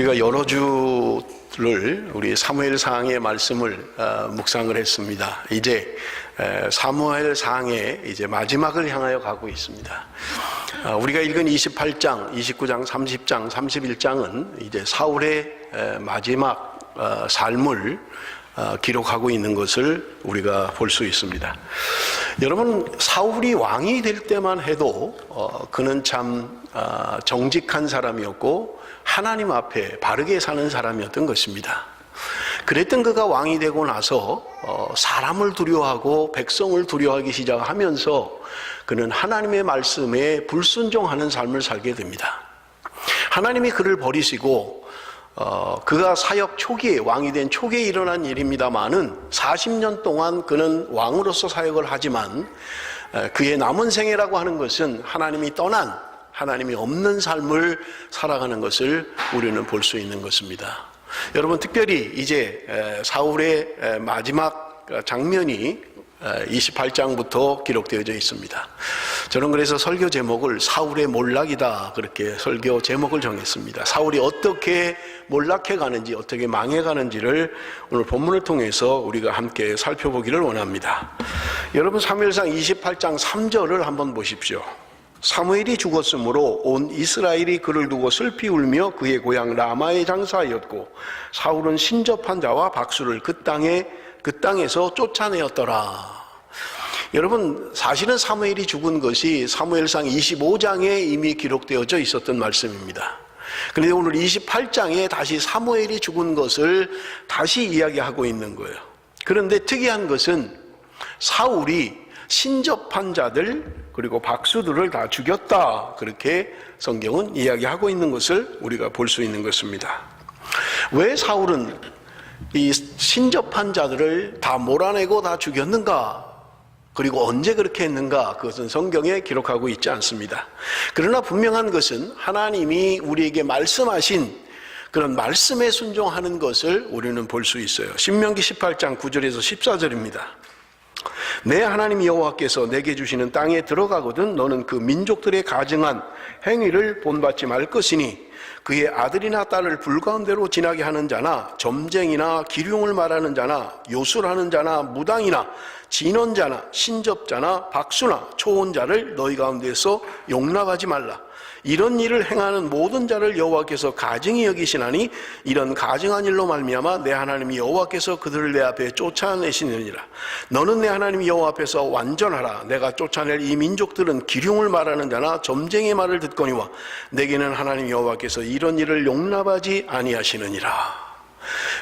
우리가 여러 주를 우리 사무엘상의 말씀을 묵상을 했습니다. 이제 사무엘상의 이제 마지막을 향하여 가고 있습니다. 우리가 읽은 28장, 29장, 30장, 31장은 이제 사울의 마지막 삶을 기록하고 있는 것을 우리가 볼 수 있습니다. 여러분, 사울이 왕이 될 때만 해도 그는 참 정직한 사람이었고 하나님 앞에 바르게 사는 사람이었던 것입니다. 그랬던 그가 왕이 되고 나서 사람을 두려워하고 백성을 두려워하기 시작하면서 그는 하나님의 말씀에 불순종하는 삶을 살게 됩니다. 하나님이 그를 버리시고 그가 사역 초기에, 왕이 된 초기에 일어난 일입니다마는 40년 동안 그는 왕으로서 사역을 하지만 그의 남은 생애라고 하는 것은 하나님이 떠난, 하나님이 없는 삶을 살아가는 것을 우리는 볼 수 있는 것입니다. 여러분, 특별히 이제 사울의 마지막 장면이 28장부터 기록되어져 있습니다. 저는 그래서 설교 제목을 사울의 몰락이다, 그렇게 설교 제목을 정했습니다. 사울이 어떻게 몰락해 가는지, 어떻게 망해 가는지를 오늘 본문을 통해서 우리가 함께 살펴보기를 원합니다. 여러분, 사무엘상 28장 3절을 한번 보십시오. 사무엘이 죽었으므로 온 이스라엘이 그를 두고 슬피 울며 그의 고향 라마에 장사하였고 사울은 신접한 자와 박수를 그 땅에서 쫓아내었더라. 여러분, 사실은 사무엘이 죽은 것이 사무엘상 25장에 이미 기록되어져 있었던 말씀입니다. 그런데 오늘 28장에 다시 사무엘이 죽은 것을 다시 이야기하고 있는 거예요. 그런데 특이한 것은 사울이 신접한 자들 그리고 박수들을 다 죽였다, 그렇게 성경은 이야기하고 있는 것을 우리가 볼 수 있는 것입니다. 왜 사울은 이 신접한 자들을 다 몰아내고 다 죽였는가? 그리고 언제 그렇게 했는가? 그것은 성경에 기록하고 있지 않습니다. 그러나 분명한 것은 하나님이 우리에게 말씀하신 그런 말씀에 순종하는 것을 우리는 볼 수 있어요. 신명기 18장 9절에서 14절입니다. 내 하나님 여호와께서 내게 주시는 땅에 들어가거든 너는 그 민족들의 가증한 행위를 본받지 말 것이니 그의 아들이나 딸을 불가운데로 지나게 하는 자나 점쟁이나 기륭을 말하는 자나 요술하는 자나 무당이나 진언자나 신접자나 박수나 초혼자를 너희 가운데서 용납하지 말라. 이런 일을 행하는 모든 자를 여호와께서 가증히 여기시나니 이런 가증한 일로 말미암아 내 하나님 여호와께서 그들을 내 앞에 쫓아내시느니라. 너는 내 하나님 여호와 앞에서 완전하라. 내가 쫓아낼 이 민족들은 기륭을 말하는 자나 점쟁이의 말을 듣거니와 내게는 하나님 여호와께서 이런 일을 용납하지 아니하시느니라.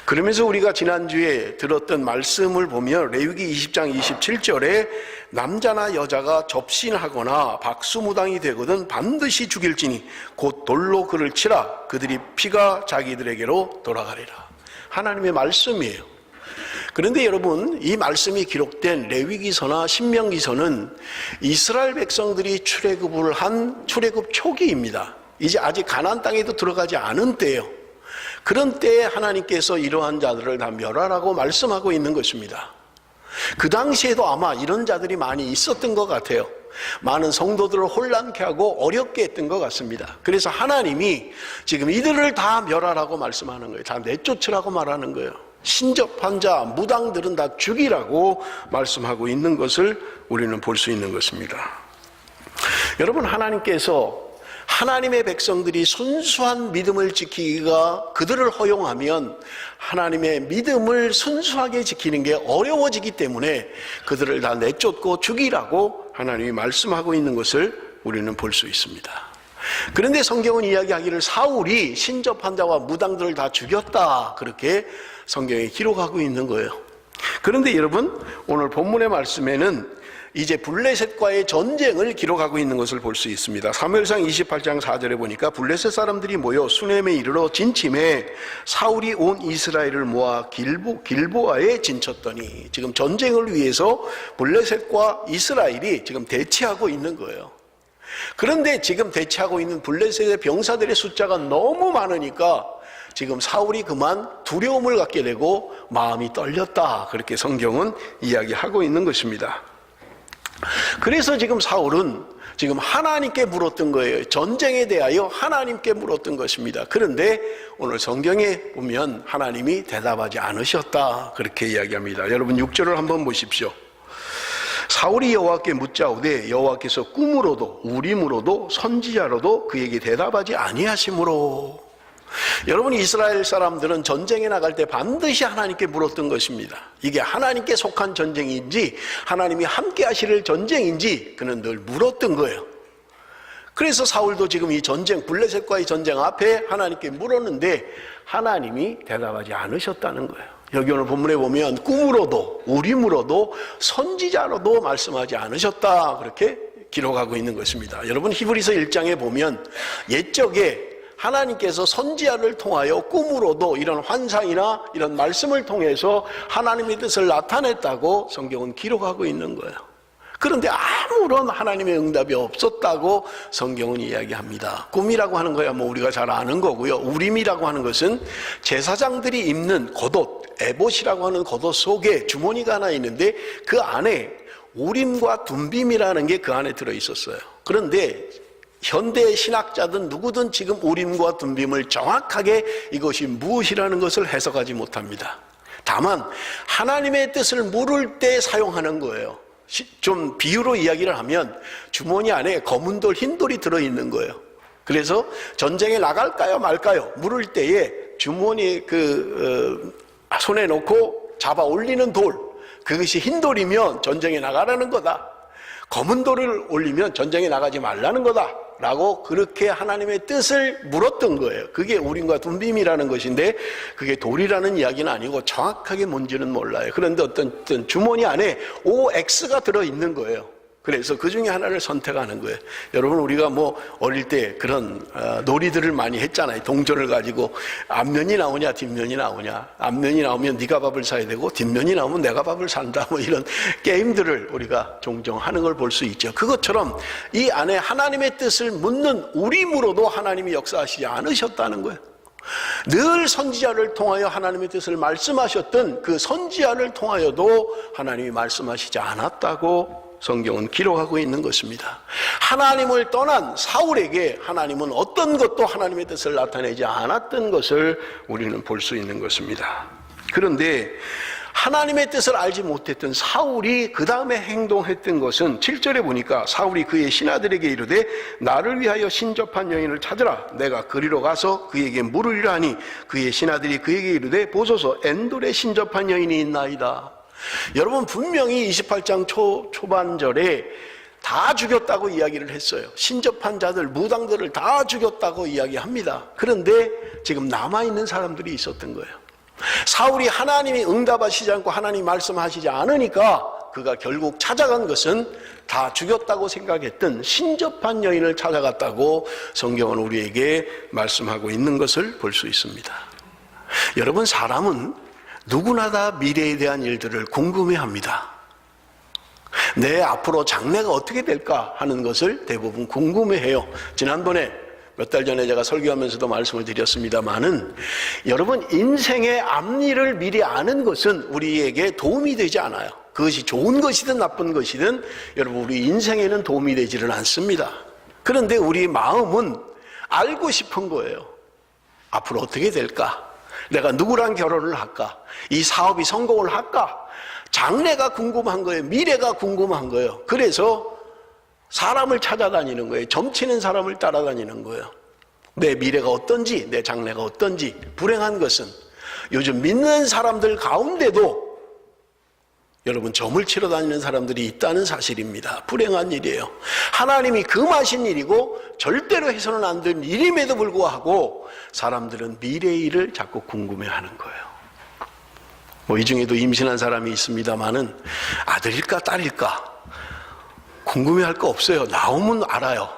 그러면서 우리가 지난주에 들었던 말씀을 보면 레위기 20장 27절에 남자나 여자가 접신하거나 박수무당이 되거든 반드시 죽일지니 곧 돌로 그를 치라. 그들이 피가 자기들에게로 돌아가리라. 하나님의 말씀이에요. 그런데 여러분, 이 말씀이 기록된 레위기서나 신명기서는 이스라엘 백성들이 출애굽을 한 출애굽 초기입니다. 이제 아직 가나안 땅에도 들어가지 않은 때예요. 그런 때에 하나님께서 이러한 자들을 다 멸하라고 말씀하고 있는 것입니다. 그 당시에도 아마 이런 자들이 많이 있었던 것 같아요. 많은 성도들을 혼란케 하고 어렵게 했던 것 같습니다. 그래서 하나님이 지금 이들을 다 멸하라고 말씀하는 거예요. 다 내쫓으라고 말하는 거예요. 신접한 자, 무당들은 다 죽이라고 말씀하고 있는 것을 우리는 볼 수 있는 것입니다. 여러분, 하나님께서 하나님의 백성들이 순수한 믿음을 지키기가 그들을 허용하면 하나님의 믿음을 순수하게 지키는 게 어려워지기 때문에 그들을 다 내쫓고 죽이라고 하나님이 말씀하고 있는 것을 우리는 볼 수 있습니다. 그런데 성경은 이야기하기를 사울이 신접한 자와 무당들을 다 죽였다, 그렇게 성경에 기록하고 있는 거예요. 그런데 여러분, 오늘 본문의 말씀에는 이제 블레셋과의 전쟁을 기록하고 있는 것을 볼 수 있습니다. 사무엘상 28장 4절에 보니까 블레셋 사람들이 모여 수넴에 이르러 진침해 사울이 온 이스라엘을 모아 길보아에 진쳤더니, 지금 전쟁을 위해서 블레셋과 이스라엘이 지금 대치하고 있는 거예요. 그런데 지금 대치하고 있는 블레셋의 병사들의 숫자가 너무 많으니까 지금 사울이 그만 두려움을 갖게 되고 마음이 떨렸다, 그렇게 성경은 이야기하고 있는 것입니다. 그래서 지금 사울은 지금 하나님께 물었던 거예요. 전쟁에 대하여 하나님께 물었던 것입니다. 그런데 오늘 성경에 보면 하나님이 대답하지 않으셨다, 그렇게 이야기합니다. 여러분 6절을 한번 보십시오. 사울이 여호와께 묻자오되 여호와께서 꿈으로도 우림으로도 선지자로도 그에게 대답하지 아니하심으로. 여러분, 이스라엘 사람들은 전쟁에 나갈 때 반드시 하나님께 물었던 것입니다. 이게 하나님께 속한 전쟁인지 하나님이 함께 하실 전쟁인지 그는 늘 물었던 거예요. 그래서 사울도 지금 이 전쟁, 블레셋과의 전쟁 앞에 하나님께 물었는데 하나님이 대답하지 않으셨다는 거예요. 여기 오늘 본문에 보면 꿈으로도 우림으로도 선지자로도 말씀하지 않으셨다, 그렇게 기록하고 있는 것입니다. 여러분, 히브리서 1장에 보면 옛적에 하나님께서 선지자를 통하여 꿈으로도 이런 환상이나 이런 말씀을 통해서 하나님의 뜻을 나타냈다고 성경은 기록하고 있는 거예요. 그런데 아무런 하나님의 응답이 없었다고 성경은 이야기합니다. 꿈이라고 하는 거야 뭐 우리가 잘 아는 거고요. 우림이라고 하는 것은 제사장들이 입는 겉옷, 에봇이라고 하는 겉옷 속에 주머니가 하나 있는데 그 안에 우림과 둠빔이라는 게 그 안에 들어 있었어요. 그런데 현대 신학자든 누구든 지금 우림과 둠빔을 정확하게 이것이 무엇이라는 것을 해석하지 못합니다. 다만 하나님의 뜻을 물을 때 사용하는 거예요. 좀 비유로 이야기를 하면 주머니 안에 검은 돌, 흰 돌이 들어있는 거예요. 그래서 전쟁에 나갈까요 말까요 물을 때에 주머니에 손에 놓고 잡아 올리는 돌, 그것이 흰 돌이면 전쟁에 나가라는 거다, 검은 돌을 올리면 전쟁에 나가지 말라는 거다 라고 그렇게 하나님의 뜻을 물었던 거예요. 그게 우림과 둠빔이라는 것인데 그게 돌이라는 이야기는 아니고 정확하게 뭔지는 몰라요. 그런데 어떤 주머니 안에 OX가 들어있는 거예요. 그래서 그 중에 하나를 선택하는 거예요. 여러분, 우리가 뭐 어릴 때 그런 놀이들을 많이 했잖아요. 동전을 가지고 앞면이 나오냐 뒷면이 나오냐, 앞면이 나오면 네가 밥을 사야 되고 뒷면이 나오면 내가 밥을 산다, 뭐 이런 게임들을 우리가 종종 하는 걸 볼 수 있죠. 그것처럼 이 안에 하나님의 뜻을 묻는 우림으로도 하나님이 역사하시지 않으셨다는 거예요. 늘 선지자를 통하여 하나님의 뜻을 말씀하셨던 그 선지자를 통하여도 하나님이 말씀하시지 않았다고 성경은 기록하고 있는 것입니다. 하나님을 떠난 사울에게 하나님은 어떤 것도 하나님의 뜻을 나타내지 않았던 것을 우리는 볼 수 있는 것입니다. 그런데 하나님의 뜻을 알지 못했던 사울이 그 다음에 행동했던 것은 7절에 보니까 사울이 그의 신하들에게 이르되 나를 위하여 신접한 여인을 찾으라, 내가 그리로 가서 그에게 물으리라 하니 그의 신하들이 그에게 이르되 보소서 엔돌에 신접한 여인이 있나이다. 여러분, 분명히 28장 초반절에 다 죽였다고 이야기를 했어요. 신접한 자들, 무당들을 다 죽였다고 이야기합니다. 그런데 지금 남아있는 사람들이 있었던 거예요. 사울이 하나님이 응답하시지 않고 하나님이 말씀하시지 않으니까 그가 결국 찾아간 것은 다 죽였다고 생각했던 신접한 여인을 찾아갔다고 성경은 우리에게 말씀하고 있는 것을 볼 수 있습니다. 여러분, 사람은 누구나 다 미래에 대한 일들을 궁금해합니다. 내 앞으로 장래가 어떻게 될까 하는 것을 대부분 궁금해해요. 지난번에 몇 달 전에 제가 설교하면서도 말씀을 드렸습니다마는 여러분, 인생의 앞일을 미리 아는 것은 우리에게 도움이 되지 않아요. 그것이 좋은 것이든 나쁜 것이든 여러분, 우리 인생에는 도움이 되지를 않습니다. 그런데 우리 마음은 알고 싶은 거예요. 앞으로 어떻게 될까? 내가 누구랑 결혼을 할까? 이 사업이 성공을 할까? 장래가 궁금한 거예요. 미래가 궁금한 거예요. 그래서 사람을 찾아다니는 거예요. 점치는 사람을 따라다니는 거예요. 내 미래가 어떤지, 내 장래가 어떤지. 불행한 것은 요즘 믿는 사람들 가운데도 여러분, 점을 치러 다니는 사람들이 있다는 사실입니다. 불행한 일이에요. 하나님이 금하신 일이고 절대로 해서는 안 되는 일임에도 불구하고 사람들은 미래의 일을 자꾸 궁금해하는 거예요. 뭐 이 중에도 임신한 사람이 있습니다마는 아들일까 딸일까 궁금해할 거 없어요. 나오면 알아요.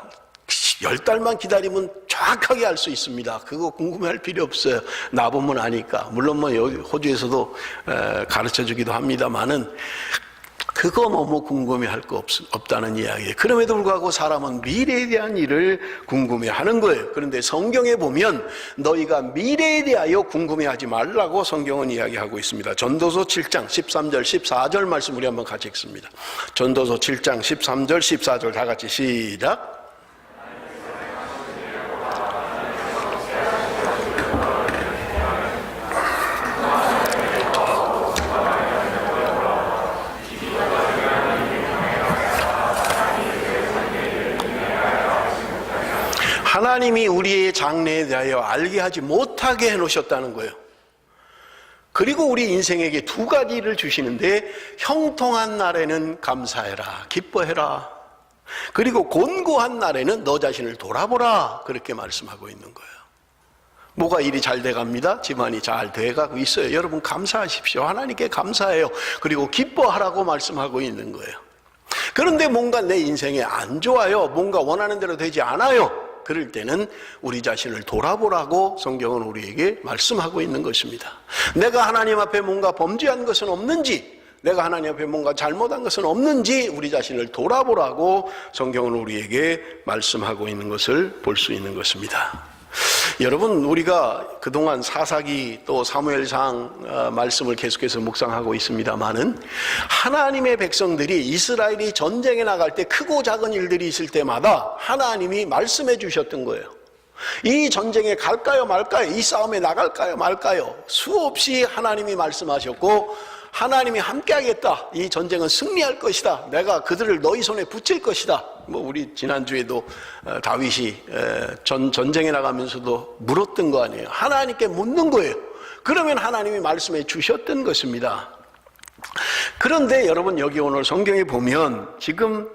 10달만 기다리면 정확하게 알 수 있습니다. 그거 궁금해할 필요 없어요. 나보면 아니까. 물론 뭐 여기 호주에서도 가르쳐 주기도 합니다만은 그거 너무 궁금해할 거 없다는 이야기예요. 그럼에도 불구하고 사람은 미래에 대한 일을 궁금해하는 거예요. 그런데 성경에 보면 너희가 미래에 대하여 궁금해하지 말라고 성경은 이야기하고 있습니다. 전도서 7장 13절 14절 말씀 우리 한번 같이 읽습니다. 전도서 7장 13절 14절 다 같이 시작. 하나님이 우리의 장래에 대하여 알게 하지 못하게 해놓으셨다는 거예요. 그리고 우리 인생에게 두 가지를 주시는데 형통한 날에는 감사해라, 기뻐해라. 그리고 곤고한 날에는 너 자신을 돌아보라. 그렇게 말씀하고 있는 거예요. 뭐가 일이 잘 돼갑니다. 집안이 잘 돼가고 있어요. 여러분 감사하십시오. 하나님께 감사해요. 그리고 기뻐하라고 말씀하고 있는 거예요. 그런데 뭔가 내 인생에 안 좋아요. 뭔가 원하는 대로 되지 않아요. 그럴 때는 우리 자신을 돌아보라고 성경은 우리에게 말씀하고 있는 것입니다. 내가 하나님 앞에 뭔가 범죄한 것은 없는지, 내가 하나님 앞에 뭔가 잘못한 것은 없는지 우리 자신을 돌아보라고 성경은 우리에게 말씀하고 있는 것을 볼 수 있는 것입니다. 여러분, 우리가 그동안 사사기 또 사무엘상 말씀을 계속해서 묵상하고 있습니다마는 하나님의 백성들이 이스라엘이 전쟁에 나갈 때 크고 작은 일들이 있을 때마다 하나님이 말씀해 주셨던 거예요. 이 전쟁에 갈까요 말까요? 이 싸움에 나갈까요 말까요? 수없이 하나님이 말씀하셨고 하나님이 함께하겠다. 이 전쟁은 승리할 것이다. 내가 그들을 너희 손에 붙일 것이다. 우리 지난주에도 다윗이 전쟁에 나가면서도 물었던 거 아니에요. 하나님께 묻는 거예요. 그러면 하나님이 말씀해 주셨던 것입니다. 그런데 여러분 여기 오늘 성경에 보면 지금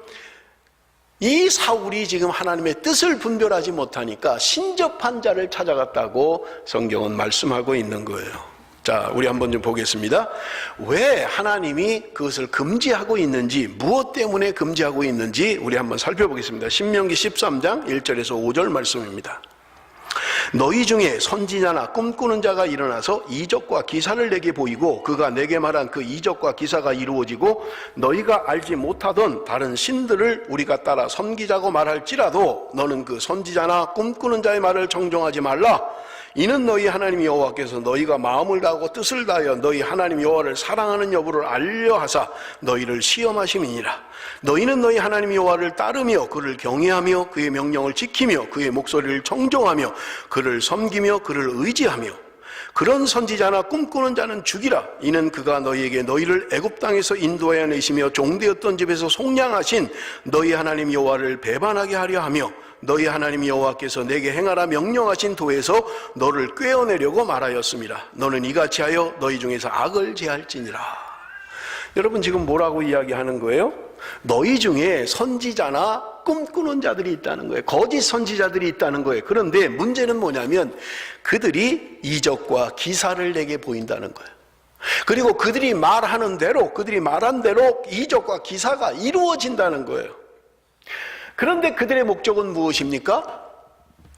이 사울이 지금 하나님의 뜻을 분별하지 못하니까 신접한 자를 찾아갔다고 성경은 말씀하고 있는 거예요. 자, 우리 한번 좀 보겠습니다. 왜 하나님이 그것을 금지하고 있는지, 무엇 때문에 금지하고 있는지 우리 한번 살펴보겠습니다. 신명기 13장 1절에서 5절 말씀입니다. 너희 중에 선지자나 꿈꾸는 자가 일어나서 이적과 기사를 내게 보이고 그가 내게 말한 그 이적과 기사가 이루어지고 너희가 알지 못하던 다른 신들을 우리가 따라 섬기자고 말할지라도 너는 그 선지자나 꿈꾸는 자의 말을 정정하지 말라. 이는 너희 하나님 여호와께서 너희가 마음을 다하고 뜻을 다하여 너희 하나님 여호와를 사랑하는 여부를 알려하사 너희를 시험하심이니라. 너희는 너희 하나님 여호와를 따르며 그를 경외하며 그의 명령을 지키며 그의 목소리를 청종하며 그를 섬기며 그를 의지하며 그런 선지자나 꿈꾸는 자는 죽이라. 이는 그가 너희에게 너희를 애굽 땅에서 인도하여 내시며 종되었던 집에서 속량하신 너희 하나님 여호와를 배반하게 하려 하며 너희 하나님 여호와께서 내게 행하라 명령하신 도에서 너를 꿰어내려고 말하였습니다. 너는 이같이 하여 너희 중에서 악을 제할지니라. 여러분 지금 뭐라고 이야기하는 거예요? 너희 중에 선지자나 꿈꾸는 자들이 있다는 거예요. 거짓 선지자들이 있다는 거예요. 그런데 문제는 뭐냐면 그들이 이적과 기사를 내게 보인다는 거예요. 그리고 그들이 말하는 대로, 그들이 말한 대로 이적과 기사가 이루어진다는 거예요. 그런데 그들의 목적은 무엇입니까?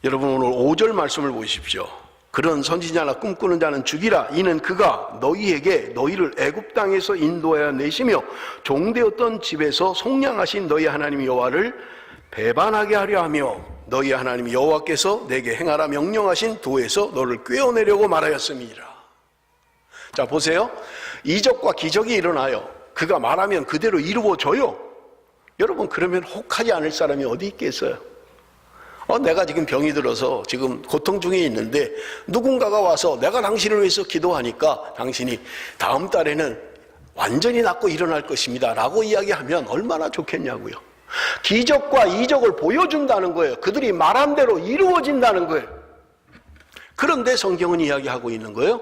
여러분 오늘 5절 말씀을 보십시오. 그런 선지자나 꿈꾸는 자는 죽이라. 이는 그가 너희에게 너희를 애굽 땅에서 인도하여 내시며 종되었던 집에서 속량하신 너희 하나님 여호와를 배반하게 하려 하며 너희 하나님 여호와께서 내게 행하라 명령하신 도에서 너를 꿰어내려고 말하였음이니라. 자 보세요. 이적과 기적이 일어나요. 그가 말하면 그대로 이루어져요. 여러분 그러면 혹하지 않을 사람이 어디 있겠어요? 내가 지금 병이 들어서 지금 고통 중에 있는데 누군가가 와서 내가 당신을 위해서 기도하니까 당신이 다음 달에는 완전히 낫고 일어날 것입니다 라고 이야기하면 얼마나 좋겠냐고요. 기적과 이적을 보여준다는 거예요. 그들이 말한 대로 이루어진다는 거예요. 그런데 성경은 이야기하고 있는 거예요.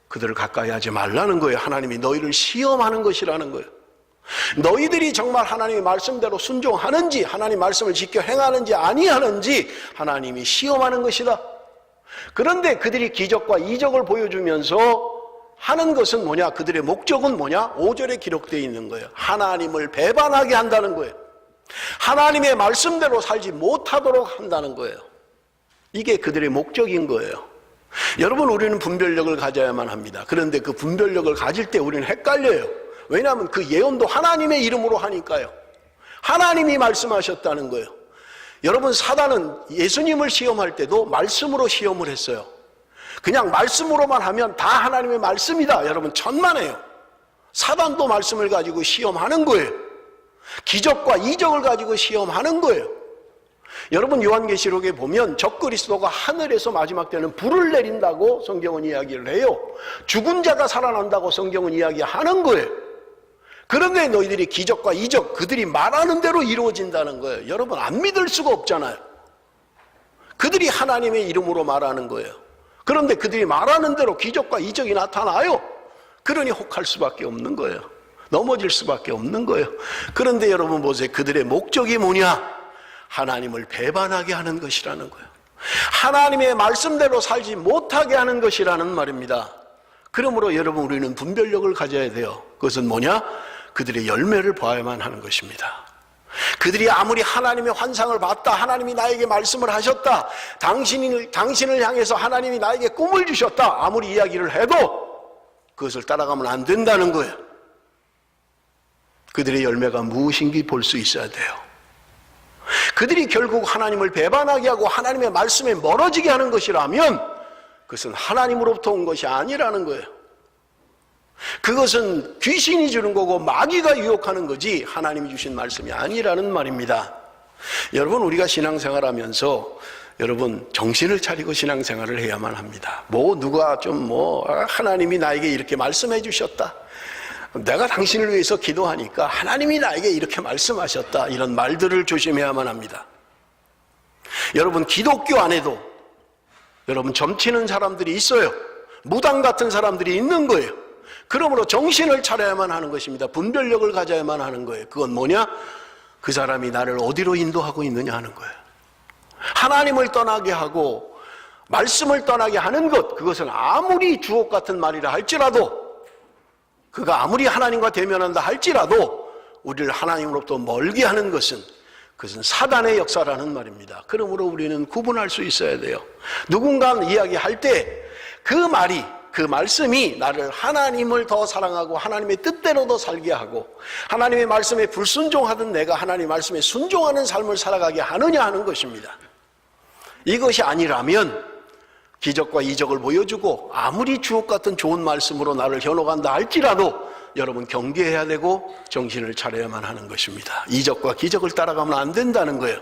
그들을 가까이 하지 말라는 거예요. 하나님이 너희를 시험하는 것이라는 거예요. 너희들이 정말 하나님의 말씀대로 순종하는지 하나님 말씀을 지켜 행하는지 아니하는지 하나님이 시험하는 것이다. 그런데 그들이 기적과 이적을 보여주면서 하는 것은 뭐냐? 그들의 목적은 뭐냐? 5절에 기록되어 있는 거예요. 하나님을 배반하게 한다는 거예요. 하나님의 말씀대로 살지 못하도록 한다는 거예요. 이게 그들의 목적인 거예요. 여러분 우리는 분별력을 가져야만 합니다. 그런데 그 분별력을 가질 때 우리는 헷갈려요. 왜냐하면 그 예언도 하나님의 이름으로 하니까요. 하나님이 말씀하셨다는 거예요. 여러분, 사단은 예수님을 시험할 때도 말씀으로 시험을 했어요. 그냥 말씀으로만 하면 다 하나님의 말씀이다, 여러분, 천만에요. 사단도 말씀을 가지고 시험하는 거예요. 기적과 이적을 가지고 시험하는 거예요. 여러분, 요한계시록에 보면 적그리스도가 하늘에서 마지막 때는 불을 내린다고 성경은 이야기를 해요. 죽은 자가 살아난다고 성경은 이야기하는 거예요. 그런데 너희들이 기적과 이적, 그들이 말하는 대로 이루어진다는 거예요. 여러분, 안 믿을 수가 없잖아요. 그들이 하나님의 이름으로 말하는 거예요. 그런데 그들이 말하는 대로 기적과 이적이 나타나요. 그러니 혹할 수밖에 없는 거예요. 넘어질 수밖에 없는 거예요. 그런데 여러분 보세요. 그들의 목적이 뭐냐? 하나님을 배반하게 하는 것이라는 거예요. 하나님의 말씀대로 살지 못하게 하는 것이라는 말입니다. 그러므로 여러분, 우리는 분별력을 가져야 돼요. 그것은 뭐냐? 그들의 열매를 봐야만 하는 것입니다. 그들이 아무리 하나님의 환상을 봤다, 하나님이 나에게 말씀을 하셨다, 당신을 향해서 하나님이 나에게 꿈을 주셨다, 아무리 이야기를 해도 그것을 따라가면 안 된다는 거예요. 그들의 열매가 무엇인지 볼 수 있어야 돼요. 그들이 결국 하나님을 배반하게 하고 하나님의 말씀에 멀어지게 하는 것이라면 그것은 하나님으로부터 온 것이 아니라는 거예요. 그것은 귀신이 주는 거고 마귀가 유혹하는 거지 하나님이 주신 말씀이 아니라는 말입니다. 여러분, 우리가 신앙생활하면서 여러분 정신을 차리고 신앙생활을 해야만 합니다. 누가 하나님이 나에게 이렇게 말씀해 주셨다, 내가 당신을 위해서 기도하니까 하나님이 나에게 이렇게 말씀하셨다, 이런 말들을 조심해야만 합니다. 여러분, 기독교 안에도 여러분 점치는 사람들이 있어요. 무당 같은 사람들이 있는 거예요. 그러므로 정신을 차려야만 하는 것입니다. 분별력을 가져야만 하는 거예요. 그건 뭐냐? 그 사람이 나를 어디로 인도하고 있느냐 하는 거예요. 하나님을 떠나게 하고 말씀을 떠나게 하는 것, 그것은 아무리 주옥 같은 말이라 할지라도, 그가 아무리 하나님과 대면한다 할지라도 우리를 하나님으로부터 멀게 하는 것은 그것은 사단의 역사라는 말입니다. 그러므로 우리는 구분할 수 있어야 돼요. 누군가 이야기할 때 그 말씀이 나를 하나님을 더 사랑하고 하나님의 뜻대로 더 살게 하고 하나님의 말씀에 불순종하던 내가 하나님의 말씀에 순종하는 삶을 살아가게 하느냐 하는 것입니다. 이것이 아니라면 기적과 이적을 보여주고 아무리 주옥 같은 좋은 말씀으로 나를 현혹한다 할지라도 여러분 경계해야 되고 정신을 차려야만 하는 것입니다. 이적과 기적을 따라가면 안 된다는 거예요.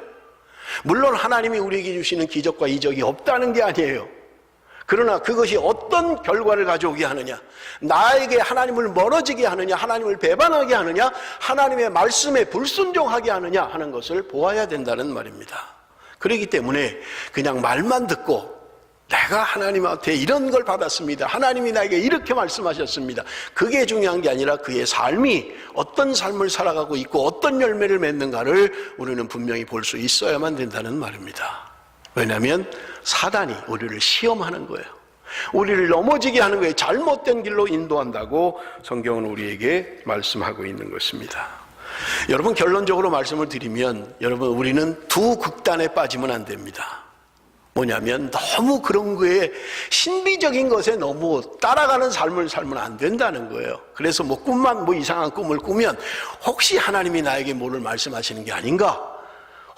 물론 하나님이 우리에게 주시는 기적과 이적이 없다는 게 아니에요. 그러나 그것이 어떤 결과를 가져오게 하느냐, 나에게 하나님을 멀어지게 하느냐, 하나님을 배반하게 하느냐, 하나님의 말씀에 불순종하게 하느냐 하는 것을 보아야 된다는 말입니다. 그렇기 때문에 그냥 말만 듣고 내가 하나님한테 이런 걸 받았습니다, 하나님이 나에게 이렇게 말씀하셨습니다, 그게 중요한 게 아니라 그의 삶이 어떤 삶을 살아가고 있고 어떤 열매를 맺는가를 우리는 분명히 볼 수 있어야만 된다는 말입니다. 왜냐하면 사단이 우리를 시험하는 거예요. 우리를 넘어지게 하는 거예요. 잘못된 길로 인도한다고 성경은 우리에게 말씀하고 있는 것입니다. 여러분, 결론적으로 말씀을 드리면 여러분, 우리는 두 극단에 빠지면 안 됩니다. 뭐냐면 너무 그런 거에 신비적인 것에 너무 따라가는 삶을 살면 안 된다는 거예요. 그래서 꿈만 이상한 꿈을 꾸면 혹시 하나님이 나에게 뭐를 말씀하시는 게 아닌가,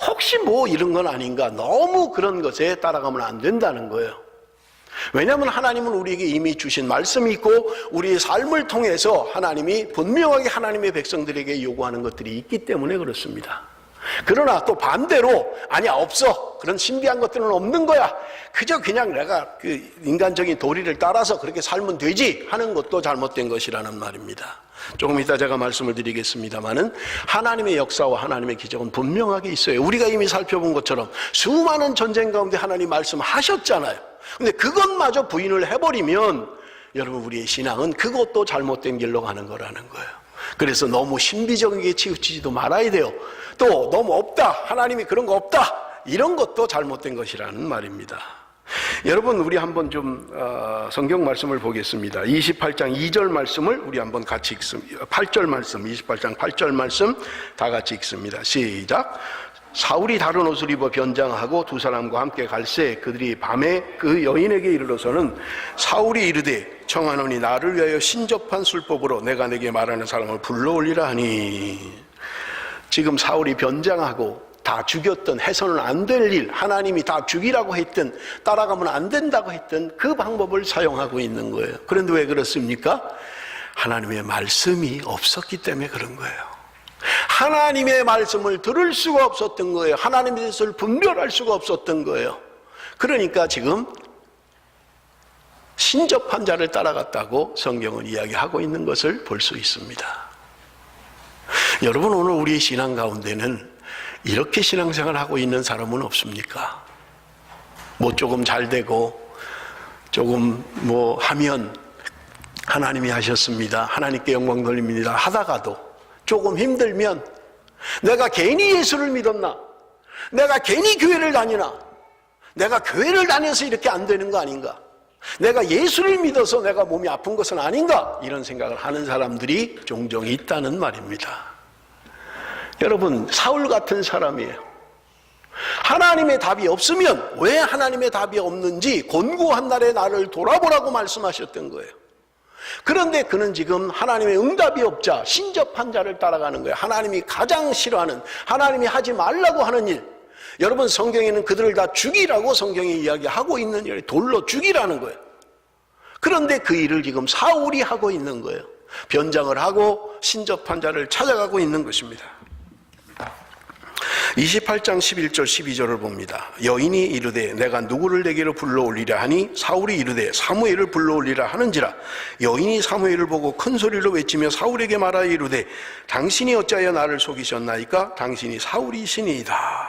혹시 이런 건 아닌가, 너무 그런 것에 따라가면 안 된다는 거예요. 왜냐하면 하나님은 우리에게 이미 주신 말씀이 있고 우리의 삶을 통해서 하나님이 분명하게 하나님의 백성들에게 요구하는 것들이 있기 때문에 그렇습니다. 그러나 또 반대로 아니야, 없어, 그런 신비한 것들은 없는 거야, 그냥 내가 그 인간적인 도리를 따라서 그렇게 살면 되지 하는 것도 잘못된 것이라는 말입니다. 조금 이따 제가 말씀을 드리겠습니다마는 하나님의 역사와 하나님의 기적은 분명하게 있어요. 우리가 이미 살펴본 것처럼 수많은 전쟁 가운데 하나님 말씀하셨잖아요. 근데 그것마저 부인을 해버리면 여러분, 우리의 신앙은 그것도 잘못된 길로 가는 거라는 거예요. 그래서 너무 신비적인 게 치우치지도 말아야 돼요. 또 너무 없다, 하나님이 그런 거 없다, 이런 것도 잘못된 것이라는 말입니다. 여러분, 우리 한번 좀 성경 말씀을 보겠습니다. 28장 2절 말씀을 우리 한번 같이 읽습니다. 8절 말씀, 28장 8절 말씀 다 같이 읽습니다. 시작. 사울이 다른 옷을 입어 변장하고 두 사람과 함께 갈새 그들이 밤에 그 여인에게 이르러서는 사울이 이르되 청하노니 나를 위하여 신접한 술법으로 내가 내게 말하는 사람을 불러올리라 하니. 지금 사울이 변장하고 다 죽였던, 해서는 안 될 일, 하나님이 다 죽이라고 했던, 따라가면 안 된다고 했던 그 방법을 사용하고 있는 거예요. 그런데 왜 그렇습니까? 하나님의 말씀이 없었기 때문에 그런 거예요. 하나님의 말씀을 들을 수가 없었던 거예요. 하나님의 뜻을 분별할 수가 없었던 거예요. 그러니까 지금 신접한 자를 따라갔다고 성경은 이야기하고 있는 것을 볼 수 있습니다. 여러분, 오늘 우리의 신앙 가운데는 이렇게 신앙생활을 하고 있는 사람은 없습니까? 뭐 조금 잘 되고 조금 뭐 하면 하나님이 하셨습니다, 하나님께 영광 돌립니다 하다가도 조금 힘들면 내가 괜히 예수를 믿었나? 내가 괜히 교회를 다니나? 내가 교회를 다녀서 이렇게 안 되는 거 아닌가? 내가 예수를 믿어서 내가 몸이 아픈 것은 아닌가? 이런 생각을 하는 사람들이 종종 있다는 말입니다. 여러분, 사울 같은 사람이에요. 하나님의 답이 없으면 왜 하나님의 답이 없는지 곤고한 날에 나를 돌아보라고 말씀하셨던 거예요. 그런데 그는 지금 하나님의 응답이 없자 신접한 자를 따라가는 거예요. 하나님이 가장 싫어하는, 하나님이 하지 말라고 하는 일. 여러분, 성경에는 그들을 다 죽이라고 성경이 이야기하고 있는 일, 돌로 죽이라는 거예요. 그런데 그 일을 지금 사울이 하고 있는 거예요. 변장을 하고 신접한 자를 찾아가고 있는 것입니다. 28장 11절 12절을 봅니다. 여인이 이르되 내가 누구를 내게로 불러올리라 하니 사울이 이르되 사무엘을 불러올리라 하는지라. 여인이 사무엘을 보고 큰 소리로 외치며 사울에게 말하여 이르되 당신이 어찌하여 나를 속이셨나이까? 당신이 사울이시니이다.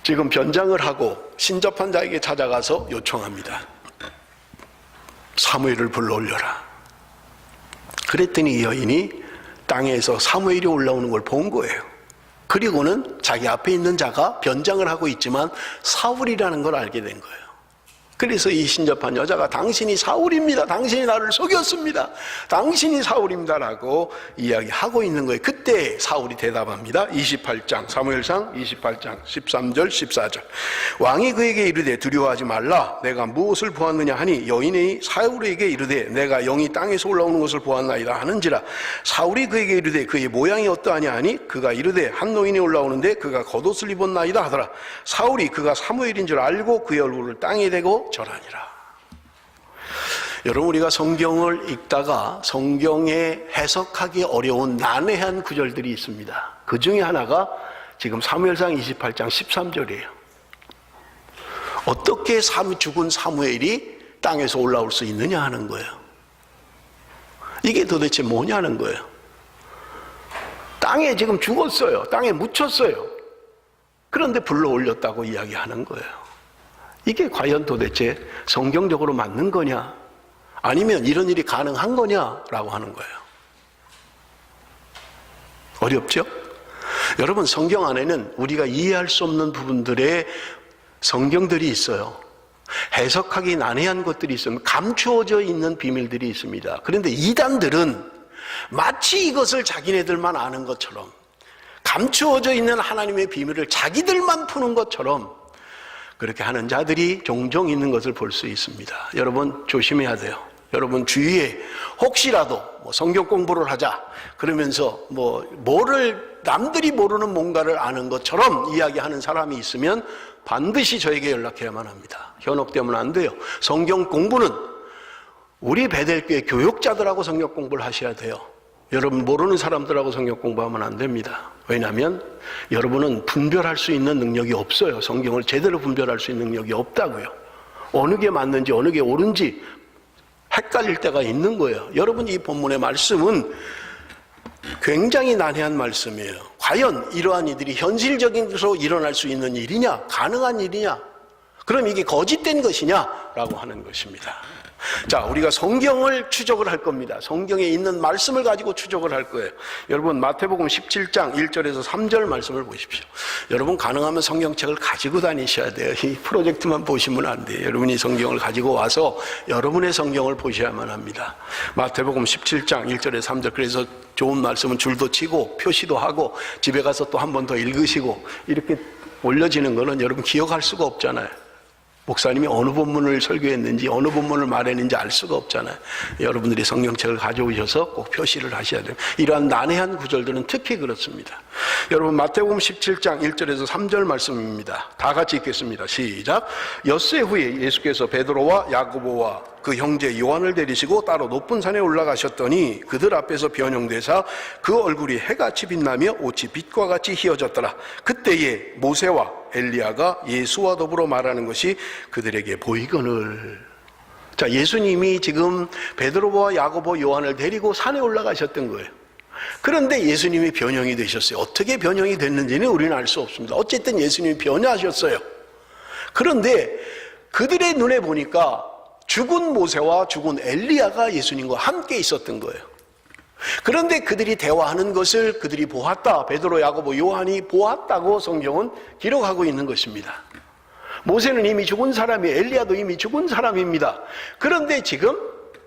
지금 변장을 하고 신접한 자에게 찾아가서 요청합니다. 사무엘을 불러올려라. 그랬더니 이 여인이 땅에서 사무엘이 올라오는 걸 본 거예요. 그리고는 자기 앞에 있는 자가 변장을 하고 있지만 사울이라는 걸 알게 된 거예요. 그래서 이 신접한 여자가 당신이 사울입니다, 당신이 나를 속였습니다, 당신이 사울입니다라고 이야기하고 있는 거예요. 그때 사울이 대답합니다. 28장 사무엘상 28장 13절 14절. 왕이 그에게 이르되 두려워하지 말라. 내가 무엇을 보았느냐 하니 여인이 사울에게 이르되 내가 영이 땅에서 올라오는 것을 보았나이다 하는지라. 사울이 그에게 이르되 그의 모양이 어떠하냐 하니 그가 이르되 한 노인이 올라오는데 그가 겉옷을 입었나이다 하더라. 사울이 그가 사무엘인 줄 알고 그의 얼굴을 땅에 대고 절하니라. 여러분, 우리가 성경을 읽다가 성경에 해석하기 어려운 난해한 구절들이 있습니다. 그 중에 하나가 지금 사무엘상 28장 13절이에요. 어떻게 죽은 사무엘이 땅에서 올라올 수 있느냐 하는 거예요. 이게 도대체 뭐냐는 거예요. 땅에 지금 죽었어요. 땅에 묻혔어요. 그런데 불러 올렸다고 이야기하는 거예요. 이게 과연 도대체 성경적으로 맞는 거냐, 아니면 이런 일이 가능한 거냐라고 하는 거예요. 어렵죠? 여러분, 성경 안에는 우리가 이해할 수 없는 부분들의 성경들이 있어요. 해석하기 난해한 것들이 있으면 감추어져 있는 비밀들이 있습니다. 그런데 이단들은 마치 이것을 자기네들만 아는 것처럼, 감추어져 있는 하나님의 비밀을 자기들만 푸는 것처럼 그렇게 하는 자들이 종종 있는 것을 볼 수 있습니다. 여러분, 조심해야 돼요. 여러분 주위에 혹시라도 성경 공부를 하자 그러면서 뭐를 남들이 모르는 뭔가를 아는 것처럼 이야기하는 사람이 있으면 반드시 저에게 연락해야만 합니다. 현혹되면 안 돼요. 성경 공부는 우리 베델교회 교육자들하고 성경 공부를 하셔야 돼요. 여러분 모르는 사람들하고 성경 공부하면 안 됩니다. 왜냐하면 여러분은 분별할 수 있는 능력이 없어요. 성경을 제대로 분별할 수 있는 능력이 없다고요. 어느 게 맞는지 어느 게 옳은지 헷갈릴 때가 있는 거예요. 여러분, 이 본문의 말씀은 굉장히 난해한 말씀이에요. 과연 이러한 이들이 현실적으로 일어날 수 있는 일이냐, 가능한 일이냐, 그럼 이게 거짓된 것이냐라고 하는 것입니다. 자, 우리가 성경을 추적을 할 겁니다. 성경에 있는 말씀을 가지고 추적을 할 거예요. 여러분 마태복음 17장 1절에서 3절 말씀을 보십시오. 여러분 가능하면 성경책을 가지고 다니셔야 돼요. 이 프로젝트만 보시면 안 돼요. 여러분이 성경을 가지고 와서 여러분의 성경을 보셔야만 합니다. 마태복음 17장 1절에서 3절. 그래서 좋은 말씀은 줄도 치고 표시도 하고 집에 가서 또 한 번 더 읽으시고 이렇게 올려지는 거는 여러분 기억할 수가 없잖아요. 목사님이 어느 본문을 설교했는지 어느 본문을 말했는지 알 수가 없잖아요. 여러분들이 성경책을 가져오셔서 꼭 표시를 하셔야 돼요. 이러한 난해한 구절들은 특히 그렇습니다. 여러분 마태복음 17장 1절에서 3절 말씀입니다. 다 같이 읽겠습니다. 시작. 엿새 후에 예수께서 베드로와 야고보와 그 형제 요한을 데리시고 따로 높은 산에 올라가셨더니 그들 앞에서 변형되사 그 얼굴이 해같이 빛나며 옷이 빛과 같이 희어졌더라. 그때에 모세와 엘리야가 예수와 더불어 말하는 것이 그들에게 보이거늘. 자, 예수님이 지금 베드로와 야고보 요한을 데리고 산에 올라가셨던 거예요. 그런데 예수님이 변형이 되셨어요. 어떻게 변형이 됐는지는 우리는 알 수 없습니다. 어쨌든 예수님이 변화하셨어요. 그런데 그들의 눈에 보니까 죽은 모세와 죽은 엘리야가 예수님과 함께 있었던 거예요. 그런데 그들이 대화하는 것을 그들이 보았다. 베드로, 야고보, 요한이 보았다고 성경은 기록하고 있는 것입니다. 모세는 이미 죽은 사람이에요. 엘리야도 이미 죽은 사람입니다. 그런데 지금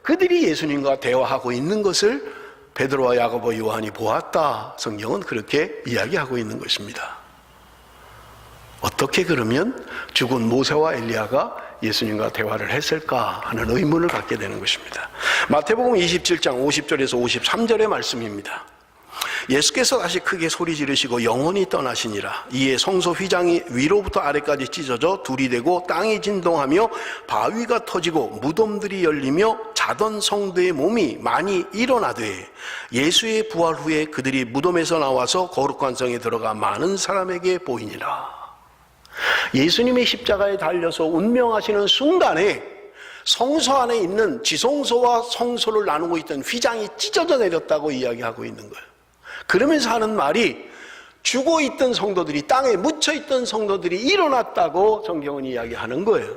그들이 예수님과 대화하고 있는 것을 베드로와 야고보, 요한이 보았다. 성경은 그렇게 이야기하고 있는 것입니다. 어떻게 그러면 죽은 모세와 엘리야가 예수님과 대화를 했을까 하는 의문을 갖게 되는 것입니다. 마태복음 27장 50절에서 53절의 말씀입니다. 예수께서 다시 크게 소리 지르시고 영원히 떠나시니라. 이에 성소 휘장이 위로부터 아래까지 찢어져 둘이 되고 땅이 진동하며 바위가 터지고 무덤들이 열리며 자던 성도의 몸이 많이 일어나되 예수의 부활 후에 그들이 무덤에서 나와서 거룩한 성에 들어가 많은 사람에게 보이니라. 예수님이 십자가에 달려서 운명하시는 순간에 성소 안에 있는 지성소와 성소를 나누고 있던 휘장이 찢어져 내렸다고 이야기하고 있는 거예요. 그러면서 하는 말이 죽어있던 성도들이, 땅에 묻혀있던 성도들이 일어났다고 성경은 이야기하는 거예요.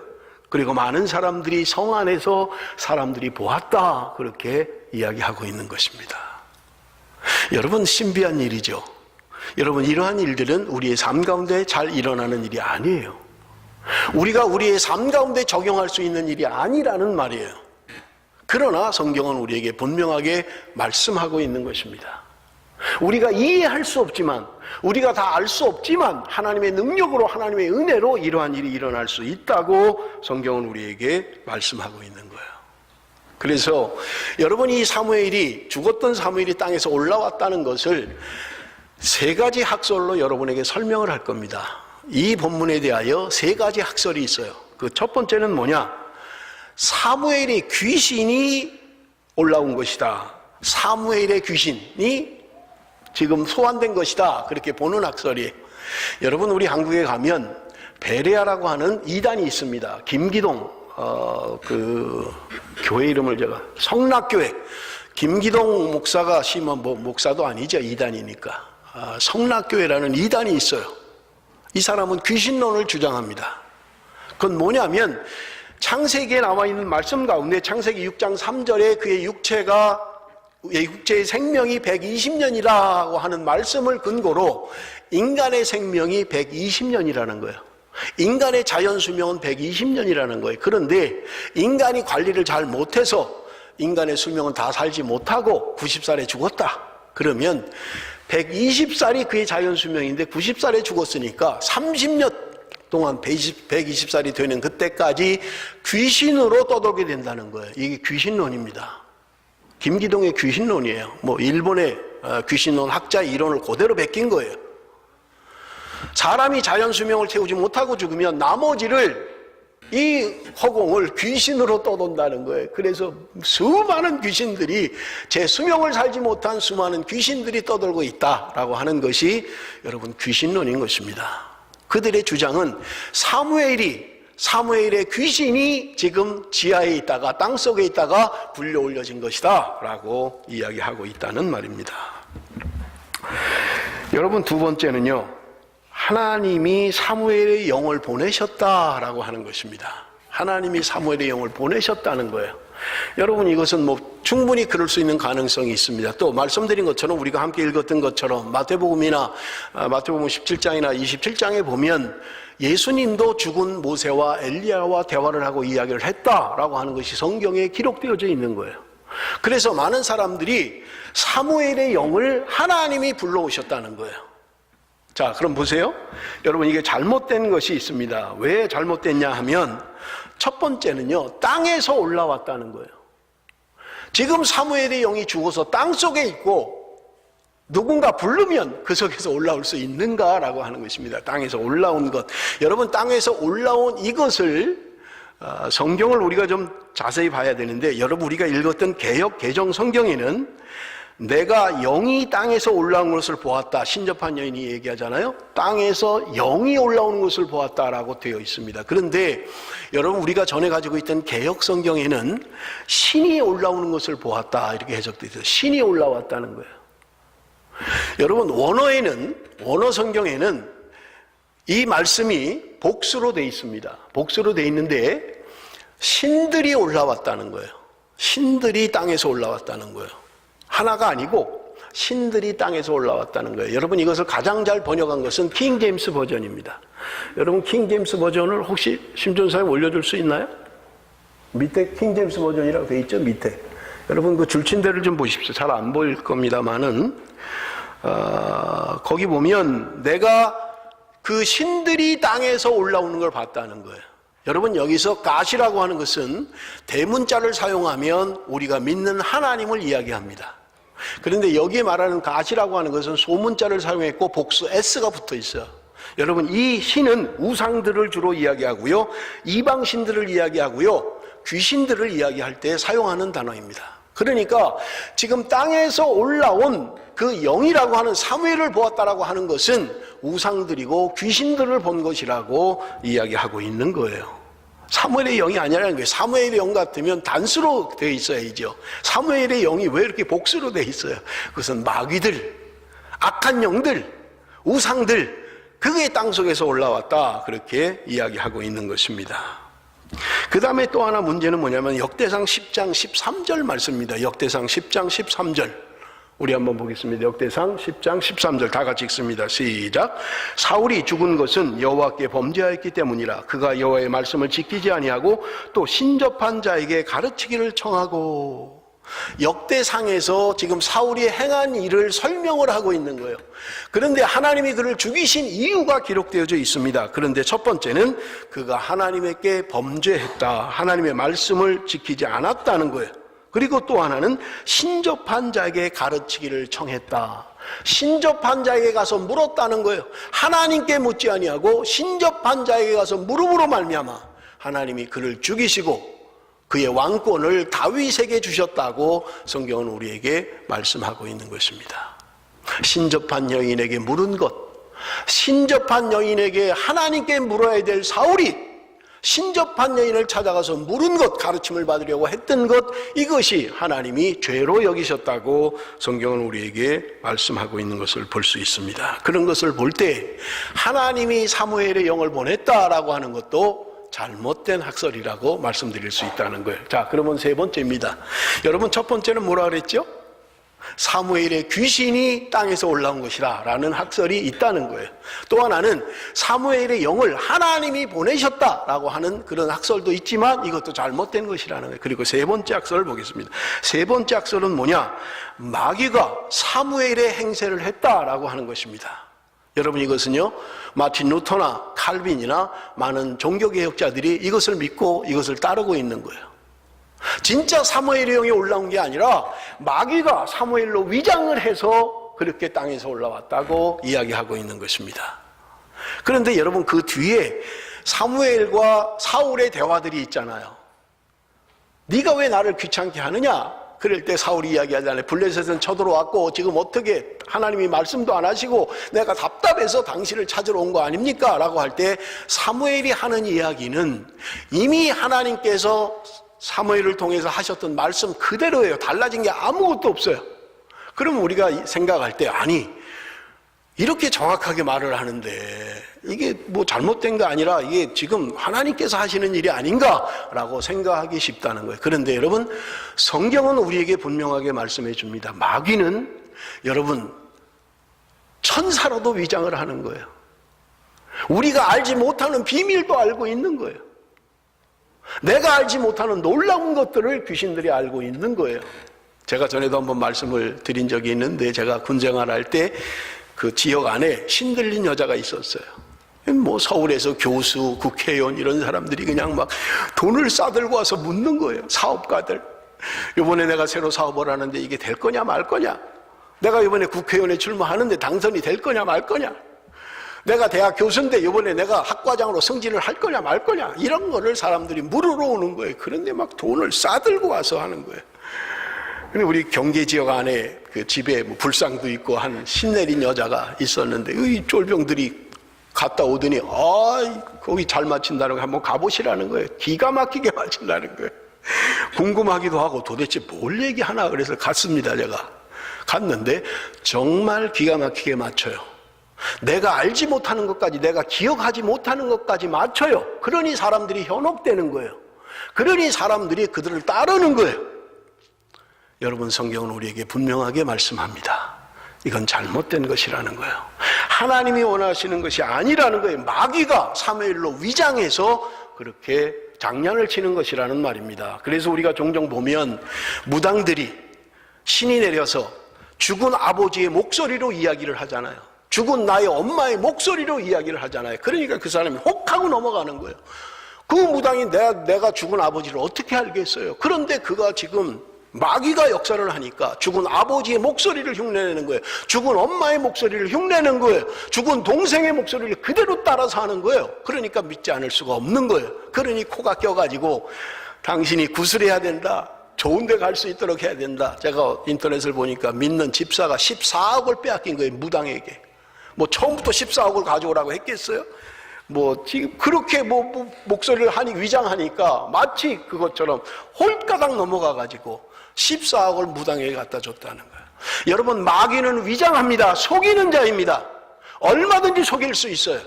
그리고 많은 사람들이 성 안에서 사람들이 보았다, 그렇게 이야기하고 있는 것입니다. 여러분, 신비한 일이죠. 여러분, 이러한 일들은 우리의 삶 가운데 잘 일어나는 일이 아니에요. 우리가 우리의 삶 가운데 적용할 수 있는 일이 아니라는 말이에요. 그러나 성경은 우리에게 분명하게 말씀하고 있는 것입니다. 우리가 이해할 수 없지만, 우리가 다 알 수 없지만 하나님의 능력으로, 하나님의 은혜로 이러한 일이 일어날 수 있다고 성경은 우리에게 말씀하고 있는 거예요. 그래서 여러분이 사무엘이, 죽었던 사무엘이 땅에서 올라왔다는 것을 세 가지 학설로 여러분에게 설명을 할 겁니다. 이 본문에 대하여 세 가지 학설이 있어요. 그 첫 번째는 뭐냐? 사무엘의 귀신이 올라온 것이다. 사무엘의 귀신이 지금 소환된 것이다. 그렇게 보는 학설이에요. 여러분, 우리 한국에 가면 베레아라고 하는 이단이 있습니다. 김기동 그 교회 이름을 제가, 성락교회 김기동 목사가 심한, 목사도 아니죠, 이단이니까. 성락교회라는 이단이 있어요. 이 사람은 귀신론을 주장합니다. 그건 뭐냐면 창세기에 나와 있는 말씀 가운데 창세기 6장 3절에 그의 육체의 생명이 120년이라고 하는 말씀을 근거로 인간의 생명이 120년이라는 거예요. 인간의 자연 수명은 120년이라는 거예요. 그런데 인간이 관리를 잘 못해서 인간의 수명은 다 살지 못하고 90살에 죽었다. 그러면 120살이 그의 자연 수명인데 90살에 죽었으니까 30년 동안 120살이 되는 그때까지 귀신으로 떠돌게 된다는 거예요. 이게 귀신론입니다. 김기동의 귀신론이에요. 일본의 귀신론 학자의 이론을 그대로 베낀 거예요. 사람이 자연 수명을 채우지 못하고 죽으면 나머지를, 이 허공을 귀신으로 떠돈다는 거예요. 그래서 수많은 귀신들이, 제 수명을 살지 못한 수많은 귀신들이 떠돌고 있다라고 하는 것이 여러분 귀신론인 것입니다. 그들의 주장은 사무엘의 귀신이 지금 지하에 있다가, 땅속에 있다가 불려 올려진 것이다 라고 이야기하고 있다는 말입니다. 여러분, 두 번째는요, 하나님이 사무엘의 영을 보내셨다라고 하는 것입니다. 하나님이 사무엘의 영을 보내셨다는 거예요. 여러분, 이것은 충분히 그럴 수 있는 가능성이 있습니다. 또 말씀드린 것처럼, 우리가 함께 읽었던 것처럼 마태복음 17장이나 27장에 보면 예수님도 죽은 모세와 엘리야와 대화를 하고 이야기를 했다라고 하는 것이 성경에 기록되어져 있는 거예요. 그래서 많은 사람들이 사무엘의 영을 하나님이 불러오셨다는 거예요. 자, 그럼 보세요. 여러분, 이게 잘못된 것이 있습니다. 왜 잘못됐냐 하면 첫 번째는요, 땅에서 올라왔다는 거예요. 지금 사무엘의 영이 죽어서 땅 속에 있고 누군가 부르면 그 속에서 올라올 수 있는가라고 하는 것입니다. 땅에서 올라온 것. 여러분, 땅에서 올라온 이것을 성경을 우리가 좀 자세히 봐야 되는데, 여러분 우리가 읽었던 개역 개정 성경에는 내가 영이 땅에서 올라온 것을 보았다, 신접한 여인이 얘기하잖아요. 땅에서 영이 올라오는 것을 보았다라고 되어 있습니다. 그런데 여러분, 우리가 전에 가지고 있던 개역 성경에는 신이 올라오는 것을 보았다 이렇게 해석되어 있어요. 신이 올라왔다는 거예요. 여러분, 원어 성경에는 이 말씀이 복수로 되어 있습니다. 복수로 되어 있는데 신들이 올라왔다는 거예요. 신들이 땅에서 올라왔다는 거예요. 하나가 아니고 신들이 땅에서 올라왔다는 거예요. 여러분, 이것을 가장 잘 번역한 것은 킹 제임스 버전입니다. 여러분, 킹 제임스 버전을 혹시 심전사에 올려줄 수 있나요? 밑에 킹 제임스 버전이라고 되어 있죠, 밑에. 여러분, 그 줄침대를 좀 보십시오. 잘 안 보일 겁니다만은 거기 보면 내가 그 신들이 땅에서 올라오는 걸 봤다는 거예요. 여러분, 여기서 가시라고 하는 것은 대문자를 사용하면 우리가 믿는 하나님을 이야기합니다. 그런데 여기에 말하는 가시라고 하는 것은 소문자를 사용했고 복수 S가 붙어 있어요. 여러분, 이 신은 우상들을 주로 이야기하고요, 이방 신들을 이야기하고요, 귀신들을 이야기할 때 사용하는 단어입니다. 그러니까 지금 땅에서 올라온 그 영이라고 하는 사무엘을 보았다라고 하는 것은 우상들이고 귀신들을 본 것이라고 이야기하고 있는 거예요. 사무엘의 영이 아니라는 거예요. 사무엘의 영 같으면 단수로 되어 있어야죠. 사무엘의 영이 왜 이렇게 복수로 되어 있어요? 그것은 마귀들, 악한 영들, 우상들, 그게 땅속에서 올라왔다, 그렇게 이야기하고 있는 것입니다. 그 다음에 또 하나 문제는 뭐냐면 역대상 10장 13절 말씀입니다. 역대상 10장 13절 우리 한번 보겠습니다. 역대상 10장 13절 다 같이 읽습니다. 시작. 사울이 죽은 것은 여호와께 범죄하였기 때문이라. 그가 여호와의 말씀을 지키지 아니하고 또 신접한 자에게 가르치기를 청하고. 역대상에서 지금 사울이 행한 일을 설명을 하고 있는 거예요. 그런데 하나님이 그를 죽이신 이유가 기록되어져 있습니다. 그런데 첫 번째는 그가 하나님께 범죄했다, 하나님의 말씀을 지키지 않았다는 거예요. 그리고 또 하나는 신접한 자에게 가르치기를 청했다. 신접한 자에게 가서 물었다는 거예요. 하나님께 묻지 아니하고 신접한 자에게 가서 물음으로 말미암아 하나님이 그를 죽이시고 그의 왕권을 다윗에게 주셨다고 성경은 우리에게 말씀하고 있는 것입니다. 신접한 여인에게 물은 것, 신접한 여인에게 하나님께 물어야 될 사울이 신접한 여인을 찾아가서 물은 것, 가르침을 받으려고 했던 것, 이것이 하나님이 죄로 여기셨다고 성경은 우리에게 말씀하고 있는 것을 볼 수 있습니다. 그런 것을 볼 때 하나님이 사무엘의 영을 보냈다라고 하는 것도 잘못된 학설이라고 말씀드릴 수 있다는 거예요. 자, 그러면 세 번째입니다. 여러분, 첫 번째는 뭐라 그랬죠? 사무엘의 귀신이 땅에서 올라온 것이라 라는 학설이 있다는 거예요. 또 하나는 사무엘의 영을 하나님이 보내셨다라고 하는 그런 학설도 있지만 이것도 잘못된 것이라는 거예요. 그리고 세 번째 학설을 보겠습니다. 세 번째 학설은 뭐냐? 마귀가 사무엘의 행세를 했다라고 하는 것입니다. 여러분, 이것은요, 마틴 루터나 칼빈이나 많은 종교개혁자들이 이것을 믿고 이것을 따르고 있는 거예요. 진짜 사무엘의 영이 올라온 게 아니라 마귀가 사무엘로 위장을 해서 그렇게 땅에서 올라왔다고 이야기하고 있는 것입니다. 그런데 여러분, 그 뒤에 사무엘과 사울의 대화들이 있잖아요. 네가 왜 나를 귀찮게 하느냐? 그럴 때 사울이 이야기하잖아요. 블레셋은 쳐들어왔고 지금 어떻게 하나님이 말씀도 안 하시고 내가 답답해서 당신을 찾으러 온 거 아닙니까? 라고 할 때 사무엘이 하는 이야기는 이미 하나님께서 사무엘을 통해서 하셨던 말씀 그대로예요. 달라진 게 아무것도 없어요. 그러면 우리가 생각할 때, 아니, 이렇게 정확하게 말을 하는데 이게 뭐 잘못된 거 아니라 이게 지금 하나님께서 하시는 일이 아닌가라고 생각하기 쉽다는 거예요. 그런데 여러분, 성경은 우리에게 분명하게 말씀해 줍니다. 마귀는 여러분 천사로도 위장을 하는 거예요. 우리가 알지 못하는 비밀도 알고 있는 거예요. 내가 알지 못하는 놀라운 것들을 귀신들이 알고 있는 거예요. 제가 전에도 한번 말씀을 드린 적이 있는데, 제가 군 생활할 때 그 지역 안에 신들린 여자가 있었어요. 뭐 서울에서 교수, 국회의원 이런 사람들이 그냥 막 돈을 싸들고 와서 묻는 거예요. 사업가들. 이번에 내가 새로 사업을 하는데 이게 될 거냐 말 거냐. 내가 이번에 국회의원에 출마하는데 당선이 될 거냐 말 거냐. 내가 대학 교수인데 이번에 내가 학과장으로 승진을 할 거냐 말 거냐. 이런 거를 사람들이 물으러 오는 거예요. 그런데 막 돈을 싸들고 와서 하는 거예요. 근데 우리 경계 지역 안에 그 집에 뭐 불상도 있고 한 신내린 여자가 있었는데 이 쫄병들이 갔다 오더니 거기 잘 맞춘다는 거 한번 가보시라는 거예요. 기가 막히게 맞춘다는 거예요. 궁금하기도 하고 도대체 뭘 얘기하나 그래서 갔습니다. 제가 갔는데 정말 기가 막히게 맞춰요. 내가 알지 못하는 것까지, 내가 기억하지 못하는 것까지 맞춰요. 그러니 사람들이 현혹되는 거예요. 그러니 사람들이 그들을 따르는 거예요. 여러분, 성경은 우리에게 분명하게 말씀합니다. 이건 잘못된 것이라는 거예요. 하나님이 원하시는 것이 아니라는 거예요. 마귀가 사무엘로 위장해서 그렇게 장난을 치는 것이라는 말입니다. 그래서 우리가 종종 보면 무당들이 신이 내려서 죽은 아버지의 목소리로 이야기를 하잖아요. 죽은 나의 엄마의 목소리로 이야기를 하잖아요. 그러니까 그 사람이 혹하고 넘어가는 거예요. 그 무당이 내가 죽은 아버지를 어떻게 알겠어요? 그런데 그가 지금 마귀가 역사를 하니까 죽은 아버지의 목소리를 흉내내는 거예요. 죽은 엄마의 목소리를 흉내내는 거예요. 죽은 동생의 목소리를 그대로 따라서 하는 거예요. 그러니까 믿지 않을 수가 없는 거예요. 그러니 코가 껴가지고 당신이 구슬해야 된다. 좋은 데 갈 수 있도록 해야 된다. 제가 인터넷을 보니까 믿는 집사가 14억을 빼앗긴 거예요. 무당에게. 뭐 처음부터 14억을 가져오라고 했겠어요? 뭐 지금 그렇게 목소리를 하니 위장하니까 마치 그것처럼 홀가닥 넘어가가지고 14억을 무당에게 갖다 줬다는 거예요. 여러분, 마귀는 위장합니다. 속이는 자입니다. 얼마든지 속일 수 있어요.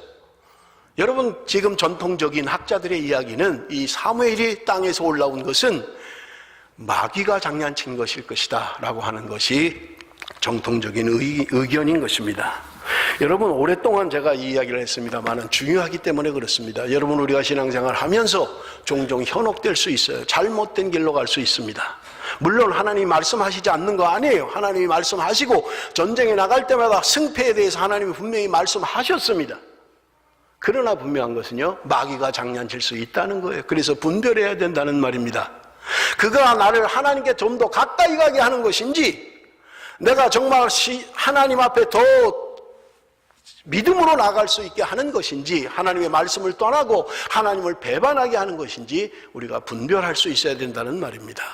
여러분, 지금 전통적인 학자들의 이야기는 이 사무엘이 땅에서 올라온 것은 마귀가 장난친 것일 것이다 라고 하는 것이 정통적인 의견인 것입니다. 여러분, 오랫동안 제가 이 이야기를 했습니다만 중요하기 때문에 그렇습니다. 여러분, 우리가 신앙생활 하면서 종종 현혹될 수 있어요. 잘못된 길로 갈 수 있습니다. 물론 하나님이 말씀하시지 않는 거 아니에요. 하나님이 말씀하시고 전쟁에 나갈 때마다 승패에 대해서 하나님이 분명히 말씀하셨습니다. 그러나 분명한 것은요, 마귀가 장난칠 수 있다는 거예요. 그래서 분별해야 된다는 말입니다. 그가 나를 하나님께 좀 더 가까이 가게 하는 것인지, 내가 정말 하나님 앞에 더 믿음으로 나갈 수 있게 하는 것인지, 하나님의 말씀을 떠나고 하나님을 배반하게 하는 것인지 우리가 분별할 수 있어야 된다는 말입니다.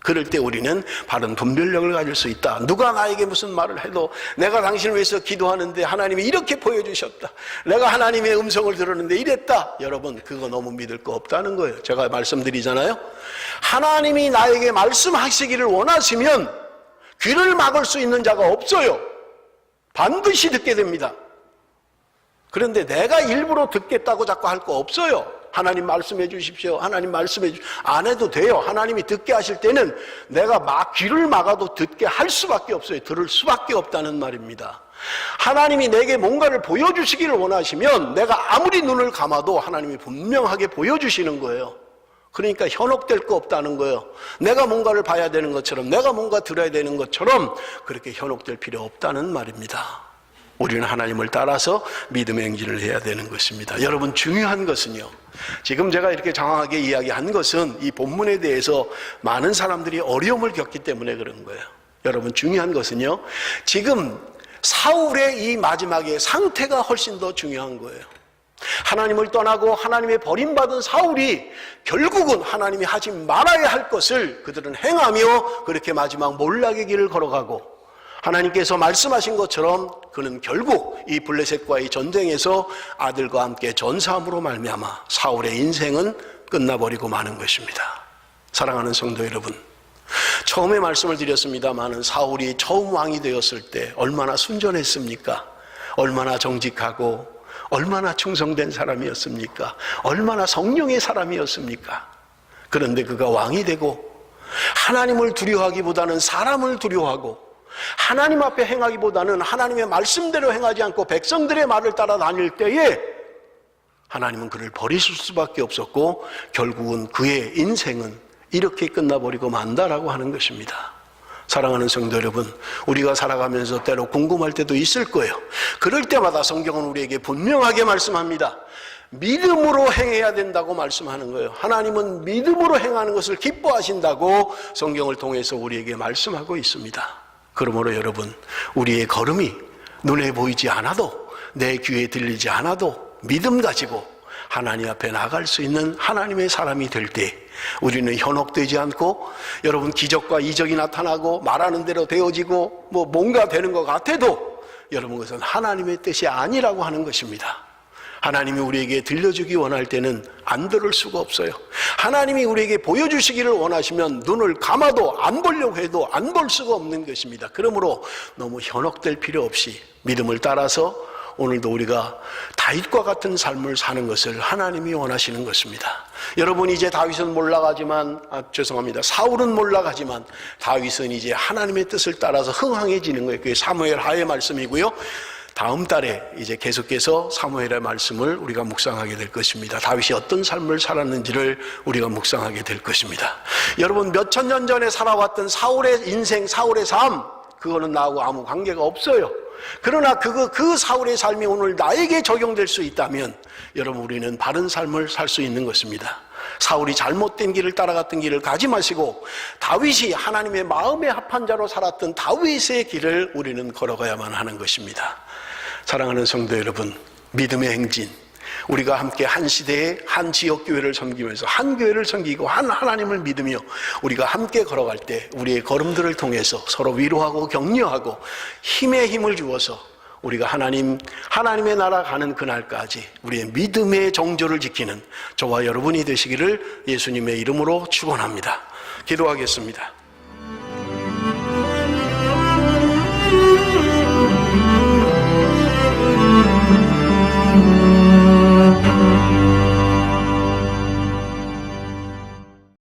그럴 때 우리는 바른 분별력을 가질 수 있다. 누가 나에게 무슨 말을 해도 내가 당신을 위해서 기도하는데 하나님이 이렇게 보여주셨다. 내가 하나님의 음성을 들었는데 이랬다. 여러분, 그거 너무 믿을 거 없다는 거예요. 제가 말씀드리잖아요. 하나님이 나에게 말씀하시기를 원하시면 귀를 막을 수 있는 자가 없어요. 반드시 듣게 됩니다. 그런데 내가 일부러 듣겠다고 자꾸 할 거 없어요. 하나님 말씀해 주십시오. 하나님 말씀해 주십시오. 안 해도 돼요. 하나님이 듣게 하실 때는 내가 귀를 막아도 듣게 할 수밖에 없어요. 들을 수밖에 없다는 말입니다. 하나님이 내게 뭔가를 보여주시기를 원하시면 내가 아무리 눈을 감아도 하나님이 분명하게 보여주시는 거예요. 그러니까 현혹될 거 없다는 거예요. 내가 뭔가를 봐야 되는 것처럼, 내가 뭔가 들어야 되는 것처럼 그렇게 현혹될 필요 없다는 말입니다. 우리는 하나님을 따라서 믿음의 행진을 해야 되는 것입니다. 여러분, 중요한 것은요, 지금 제가 이렇게 장황하게 이야기한 것은 이 본문에 대해서 많은 사람들이 어려움을 겪기 때문에 그런 거예요. 여러분, 중요한 것은요, 지금 사울의 이 마지막의 상태가 훨씬 더 중요한 거예요. 하나님을 떠나고 하나님의 버림받은 사울이 결국은 하나님이 하지 말아야 할 것을 그들은 행하며 그렇게 마지막 몰락의 길을 걸어가고, 하나님께서 말씀하신 것처럼 그는 결국 이 블레셋과의 전쟁에서 아들과 함께 전사함으로 말미암아 사울의 인생은 끝나버리고 마는 것입니다. 사랑하는 성도 여러분, 처음에 말씀을 드렸습니다마는 사울이 처음 왕이 되었을 때 얼마나 순전했습니까? 얼마나 정직하고 얼마나 충성된 사람이었습니까? 얼마나 성령의 사람이었습니까? 그런데 그가 왕이 되고 하나님을 두려워하기보다는 사람을 두려워하고 하나님 앞에 행하기보다는 하나님의 말씀대로 행하지 않고 백성들의 말을 따라 다닐 때에 하나님은 그를 버리실 수밖에 없었고 결국은 그의 인생은 이렇게 끝나버리고 만다라고 하는 것입니다. 사랑하는 성도 여러분, 우리가 살아가면서 때로 궁금할 때도 있을 거예요. 그럴 때마다 성경은 우리에게 분명하게 말씀합니다. 믿음으로 행해야 된다고 말씀하는 거예요. 하나님은 믿음으로 행하는 것을 기뻐하신다고 성경을 통해서 우리에게 말씀하고 있습니다. 그러므로 여러분, 우리의 걸음이 눈에 보이지 않아도, 내 귀에 들리지 않아도 믿음 가지고 하나님 앞에 나갈 수 있는 하나님의 사람이 될 때 우리는 현혹되지 않고, 여러분, 기적과 이적이 나타나고 말하는 대로 되어지고 뭔가 되는 것 같아도 여러분, 그것은 하나님의 뜻이 아니라고 하는 것입니다. 하나님이 우리에게 들려주기 원할 때는 안 들을 수가 없어요. 하나님이 우리에게 보여주시기를 원하시면 눈을 감아도 안 보려고 해도 안 볼 수가 없는 것입니다. 그러므로 너무 현혹될 필요 없이 믿음을 따라서 오늘도 우리가 다윗과 같은 삶을 사는 것을 하나님이 원하시는 것입니다. 여러분, 이제 다윗은 몰락하지만, 사울은 몰락하지만 다윗은 이제 하나님의 뜻을 따라서 흥황해지는 거예요. 그게 사무엘 하의 말씀이고요. 다음 달에 이제 계속해서 사무엘의 말씀을 우리가 묵상하게 될 것입니다. 다윗이 어떤 삶을 살았는지를 우리가 묵상하게 될 것입니다. 여러분, 몇천 년 전에 살아왔던 사울의 인생, 사울의 삶, 그거는 나하고 아무 관계가 없어요. 그러나 그 사울의 삶이 오늘 나에게 적용될 수 있다면 여러분, 우리는 바른 삶을 살 수 있는 것입니다. 사울이 잘못된 길을 따라갔던 길을 가지 마시고 다윗이 하나님의 마음에 합한 자로 살았던 다윗의 길을 우리는 걸어가야만 하는 것입니다. 사랑하는 성도 여러분, 믿음의 행진, 우리가 함께 한 시대에 한 지역교회를 섬기면서 한 교회를 섬기고 한 하나님을 믿으며 우리가 함께 걸어갈 때 우리의 걸음들을 통해서 서로 위로하고 격려하고 힘에 힘을 주어서 우리가 하나님의 나라 가는 그날까지 우리의 믿음의 정조를 지키는 저와 여러분이 되시기를 예수님의 이름으로 축원합니다. 기도하겠습니다.